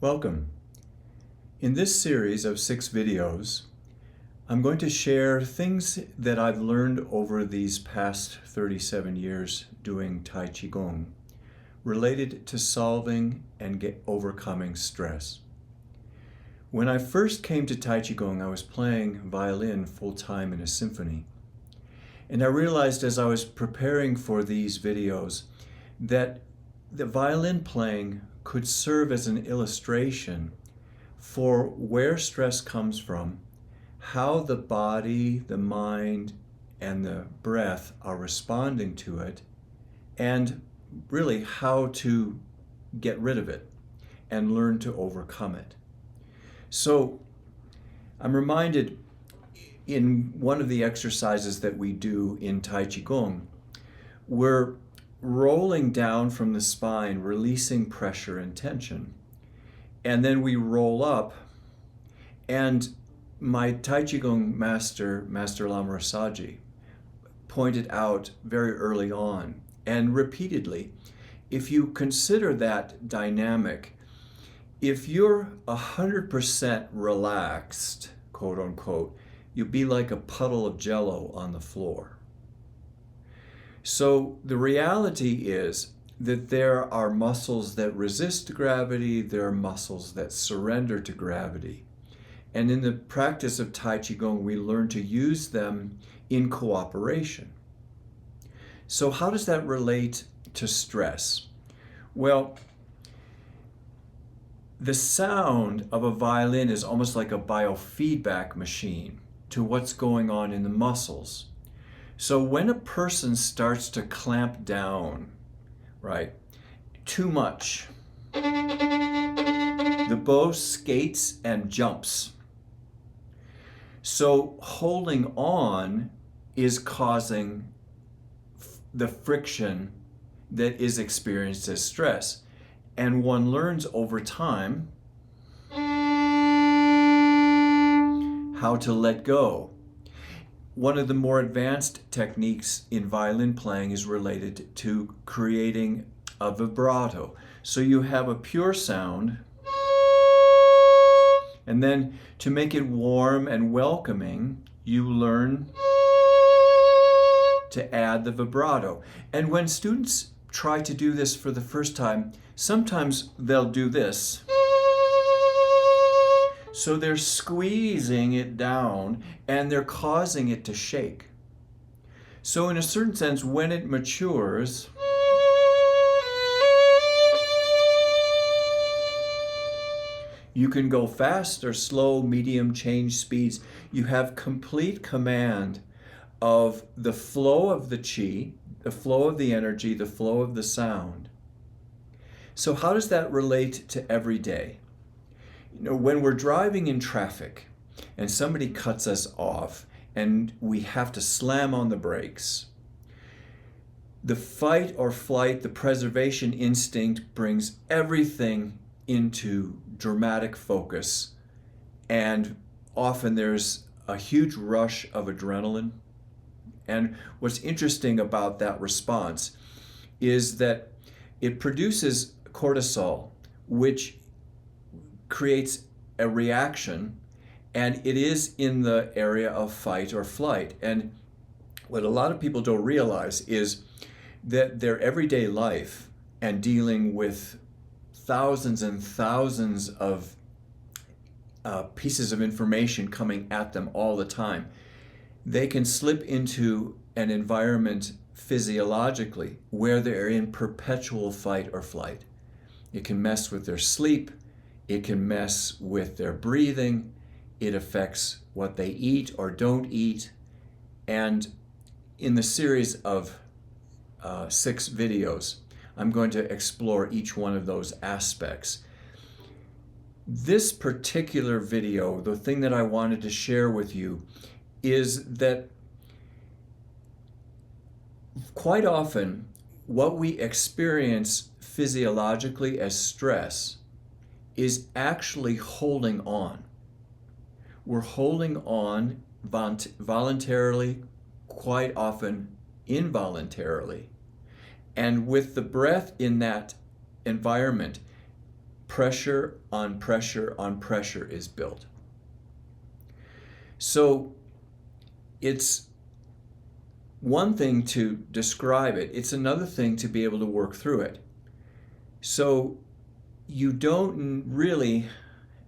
Welcome. In this series of 6 videos, I'm going to share things that I've learned over these past 37 years doing Tai Chi Gung related to solving and overcoming stress. When I first came to Tai Chi Gung, I was playing violin full-time in a symphony. And I realized as I was preparing for these videos that the violin playing could serve as an illustration for where stress comes from, how the body, the mind, and the breath are responding to it, and really how to get rid of it and learn to overcome it. So I'm reminded in one of the exercises that we do in Tai Chi Gung, we're rolling down from the spine, releasing pressure and tension. And then we roll up, and my Tai Chi Gung master, Master Lama Rasaji, pointed out very early on and repeatedly, if you consider that dynamic, if you're 100% relaxed, quote unquote, you'd be like a puddle of jello on the floor. So the reality is that there are muscles that resist gravity, there are muscles that surrender to gravity. And in the practice of Tai Chi Gung, we learn to use them in cooperation. So how does that relate to stress? Well, the sound of a violin is almost like a biofeedback machine to what's going on in the muscles. So when a person starts to clamp down, right, too much, the bow skates and jumps. So holding on is causing the friction that is experienced as stress. And one learns over time how to let go. One of the more advanced techniques in violin playing is related to creating a vibrato. So you have a pure sound, and then to make it warm and welcoming, you learn to add the vibrato. And when students try to do this for the first time, sometimes they'll do this. So they're squeezing it down and they're causing it to shake. So in a certain sense, when it matures, you can go fast or slow, medium, change speeds. You have complete command of the flow of the chi, the flow of the energy, the flow of the sound. So how does that relate to every day? You know, when we're driving in traffic and somebody cuts us off and we have to slam on the brakes, the fight or flight, the preservation instinct brings everything into dramatic focus, and often there's a huge rush of adrenaline. And what's interesting about that response is that it produces cortisol, which creates a reaction, and it is in the area of fight or flight. And what a lot of people don't realize is that their everyday life and dealing with thousands and thousands of pieces of information coming at them all the time, they can slip into an environment physiologically where they're in perpetual fight or flight. It can mess with their sleep, it can mess with their breathing, it affects what they eat or don't eat. And in the series of 6 videos, I'm going to explore each one of those aspects. This particular video, the thing that I wanted to share with you, is that quite often what we experience physiologically as stress is actually holding on. We're holding on voluntarily, quite often involuntarily. And with the breath in that environment, pressure on pressure on pressure is built. So it's one thing to describe it, it's another thing to be able to work through it. So you don't really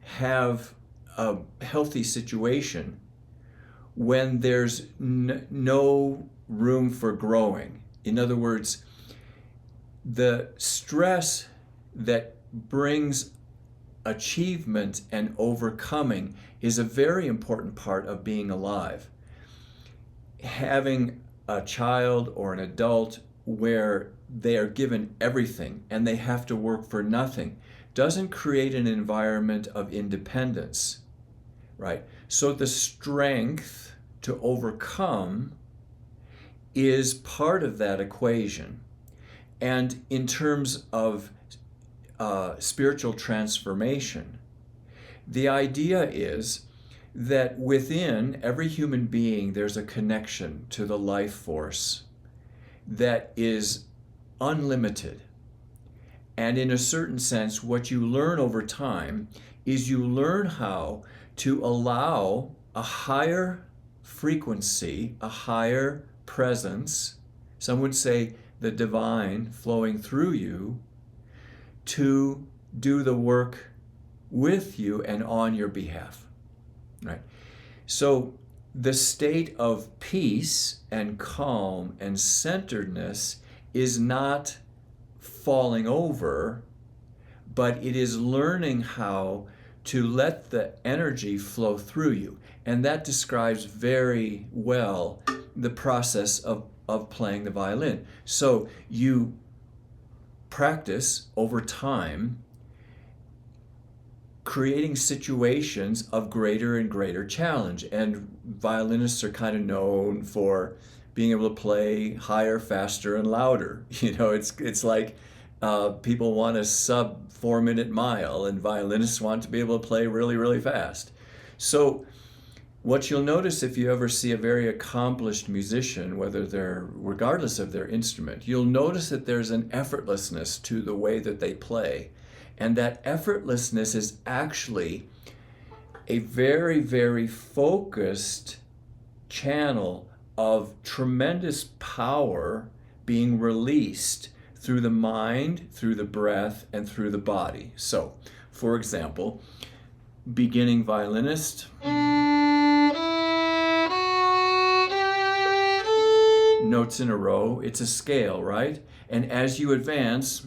have a healthy situation when there's no room for growing. In other words, the stress that brings achievement and overcoming is a very important part of being alive. Having a child or an adult where they are given everything and they have to work for nothing doesn't create an environment of independence, right? So the strength to overcome is part of that equation. And in terms of spiritual transformation, the idea is that within every human being there's a connection to the life force that is unlimited. And in a certain sense, what you learn over time is you learn how to allow a higher frequency, a higher presence, some would say the divine flowing through you, to do the work with you and on your behalf, right? So the state of peace and calm and centeredness is not falling over, but it is learning how to let the energy flow through you. And that describes very well the process of playing the violin. So you practice over time creating situations of greater and greater challenge. And violinists are kind of known for being able to play higher, faster, and louder. You know, it's like people want a sub 4-minute mile, and violinists want to be able to play really, really fast. So what you'll notice if you ever see a very accomplished musician, regardless of their instrument, you'll notice that there's an effortlessness to the way that they play. And that effortlessness is actually a very, very focused channel of tremendous power being released through the mind, through the breath, and through the body. So, for example, beginning violinist, notes in a row, it's a scale, right? And as you advance,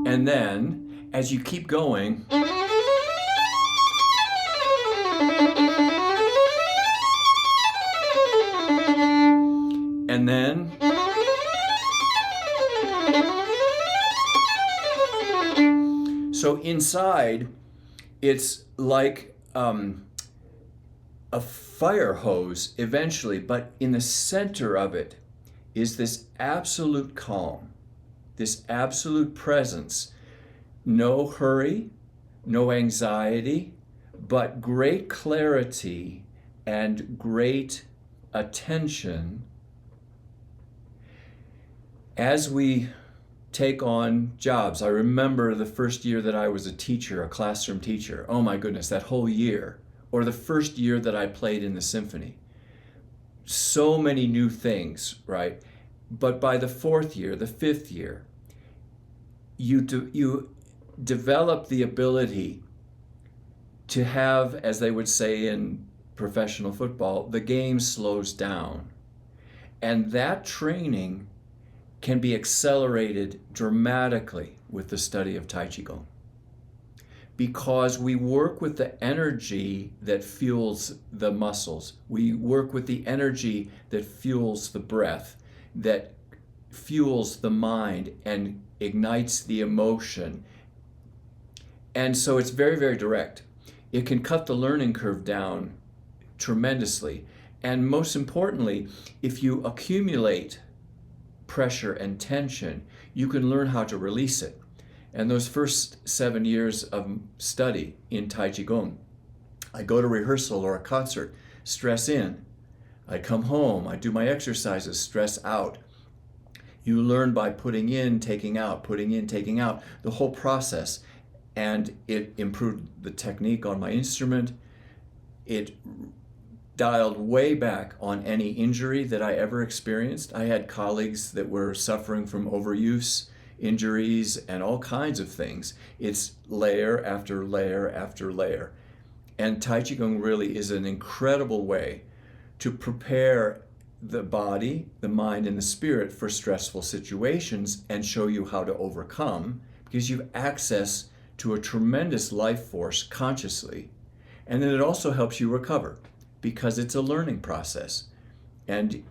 and then as you keep going, and then so inside it's like a fire hose eventually, but in the center of it is this absolute calm, this absolute presence. No hurry, no anxiety, but great clarity and great attention as we take on jobs. I remember the first year that I was a teacher, a classroom teacher. Oh my goodness, that whole year. Or the first year that I played in the symphony. So many new things, right? But by the fourth year, the fifth year, you develop the ability to have, as they would say in professional football, the game slows down. And that training can be accelerated dramatically with the study of Tai Chi Gung, because we work with the energy that fuels the muscles. We work with the energy that fuels the breath, that fuels the mind and ignites the emotion. And so it's very, very direct. It can cut the learning curve down tremendously. And most importantly, if you accumulate pressure and tension, you can learn how to release it. And those first 7 years of study in Tai Chi Gung, I go to rehearsal or a concert, stress in. I come home, I do my exercises, stress out. You learn by putting in, taking out, putting in, taking out, the whole process. And it improved the technique on my instrument. It dialed way back on any injury that I ever experienced. I had colleagues that were suffering from overuse, injuries, and all kinds of things. It's layer after layer after layer. And Tai Chi Gung really is an incredible way to prepare the body, the mind, and the spirit for stressful situations and show you how to overcome, because you have access to a tremendous life force consciously. And then it also helps you recover, because it's a learning process. And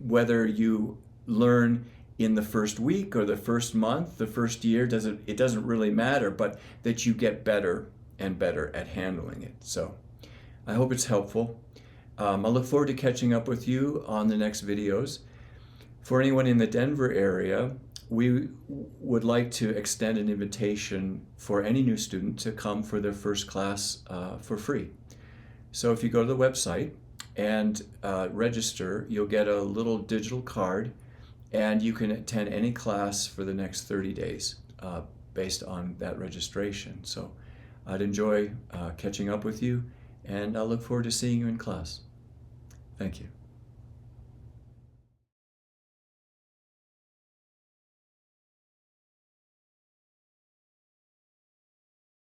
whether you learn in the first week or the first month, the first year, it doesn't really matter, but that you get better and better at handling it. So I hope it's helpful. I look forward to catching up with you on the next videos. For anyone in the Denver area, we would like to extend an invitation for any new student to come for their first class for free. So if you go to the website and register, you'll get a little digital card, and you can attend any class for the next 30 days based on that registration. So I'd enjoy catching up with you, and I look forward to seeing you in class. Thank you.